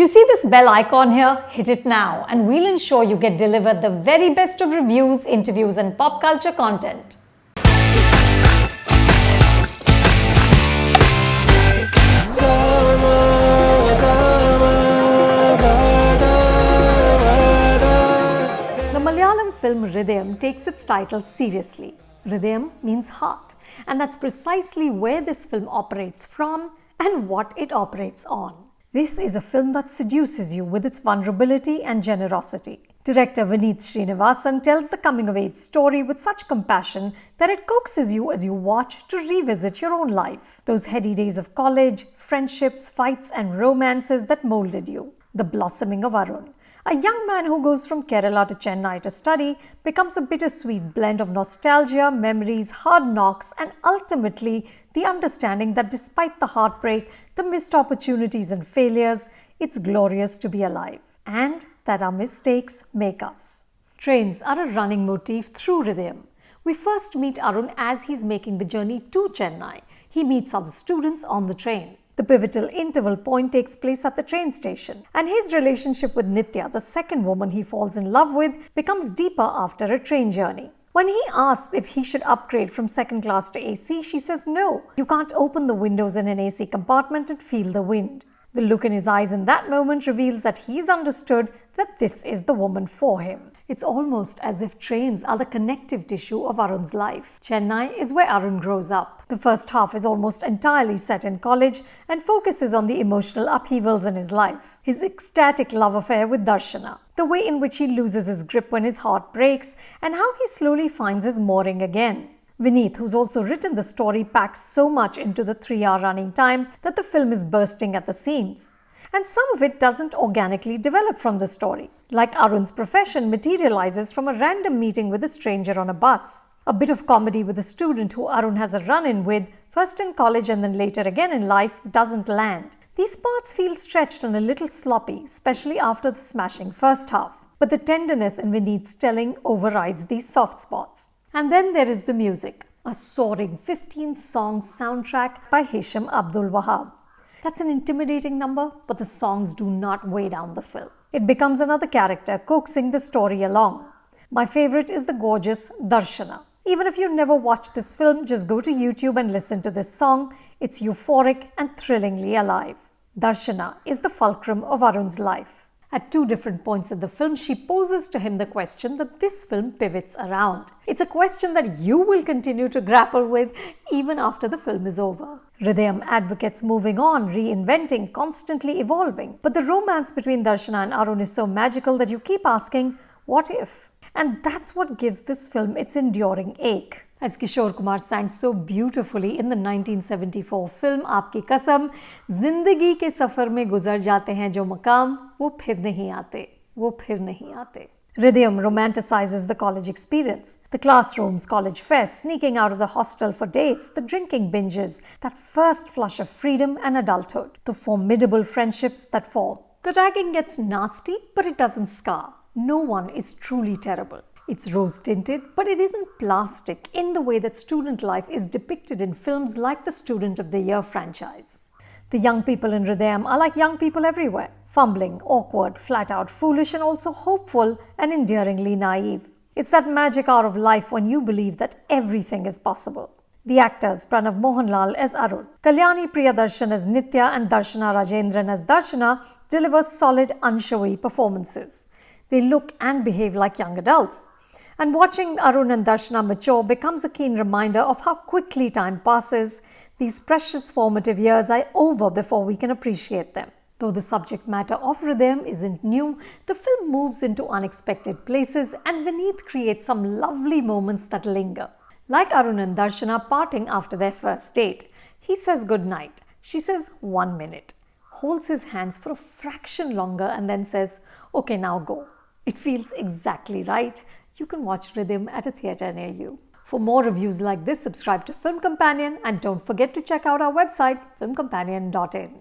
You see this bell icon here? Hit it now and we'll ensure you get delivered the very best of reviews, interviews and pop culture content. The Malayalam film Hridayam takes its title seriously. Hridayam means heart, and that's precisely where this film operates from and what it operates on. This is a film that seduces you with its vulnerability and generosity. Director Vineeth Sreenivasan tells the coming-of-age story with such compassion that it coaxes you as you watch to revisit your own life. Those heady days of college, friendships, fights and romances that molded you. The blossoming of Arun. A young man who goes from Kerala to Chennai to study becomes a bittersweet blend of nostalgia, memories, hard knocks, and ultimately the understanding that despite the heartbreak, the missed opportunities and failures, it's glorious to be alive. And that our mistakes make us. Trains are a running motif through Hridayam. We first meet Arun as he's making the journey to Chennai. He meets other students on the train. The pivotal interval point takes place at the train station, and his relationship with Nitya, the second woman he falls in love with, becomes deeper after a train journey. When he asks if he should upgrade from second class to AC, she says no. You can't open the windows in an AC compartment and feel the wind. The look in his eyes in that moment reveals that he's understood that this is the woman for him. It's almost as if trains are the connective tissue of Arun's life. Chennai is where Arun grows up. The first half is almost entirely set in college and focuses on the emotional upheavals in his life. His ecstatic love affair with Darshana, the way in which he loses his grip when his heart breaks, and how he slowly finds his mooring again. Vineeth, who's also written the story, packs so much into the 3-hour running time that the film is bursting at the seams. And some of it doesn't organically develop from the story. Like Arun's profession materializes from a random meeting with a stranger on a bus. A bit of comedy with a student who Arun has a run-in with, first in college and then later again in life, doesn't land. These parts feel stretched and a little sloppy, especially after the smashing first half. But the tenderness in Vineeth's telling overrides these soft spots. And then there is the music, a soaring 15-song soundtrack by Hisham Abdul Wahab. That's an intimidating number, but the songs do not weigh down the film. It becomes another character coaxing the story along. My favorite is the gorgeous Darshana. Even if you never watched this film, just go to YouTube and listen to this song. It's euphoric and thrillingly alive. Darshana is the fulcrum of Arun's life. At 2 different points in the film, she poses to him the question that this film pivots around. It's a question that you will continue to grapple with even after the film is over. Hridayam advocates moving on, reinventing, constantly evolving. But the romance between Darshana and Arun is so magical that you keep asking, what if? And that's what gives this film its enduring ache. As Kishore Kumar sang so beautifully in the 1974 film Aapki Kasam, Zindagi ke safar mein guzar jate hain jo maqam, wo phir nahi aate, wo phir nahi aate. Hridayam romanticizes the college experience. The classrooms, college fest, sneaking out of the hostel for dates, the drinking binges, that first flush of freedom and adulthood, the formidable friendships that form. The ragging gets nasty, but it doesn't scar. No one is truly terrible. It's rose-tinted, but it isn't plastic in the way that student life is depicted in films like the Student of the Year franchise. The young people in Hridayam are like young people everywhere, fumbling, awkward, flat-out foolish, and also hopeful and endearingly naive. It's that magic hour of life when you believe that everything is possible. The actors Pranav Mohanlal as Arun, Kalyani Priyandarshan as Nitya, and Darshana Rajendran as Darshana deliver solid, unshowy performances. They look and behave like young adults. And watching Arun and Darshana mature becomes a keen reminder of how quickly time passes. These precious formative years are over before we can appreciate them. Though the subject matter of Hridayam isn't new, the film moves into unexpected places and Vineeth creates some lovely moments that linger. Like Arun and Darshana parting after their first date. He says goodnight. She says 1 minute. Holds his hands for a fraction longer and then says, okay, now go. It feels exactly right. You can watch Hridayam at a theatre near you. For more reviews like this, subscribe to Film Companion and don't forget to check out our website filmcompanion.in.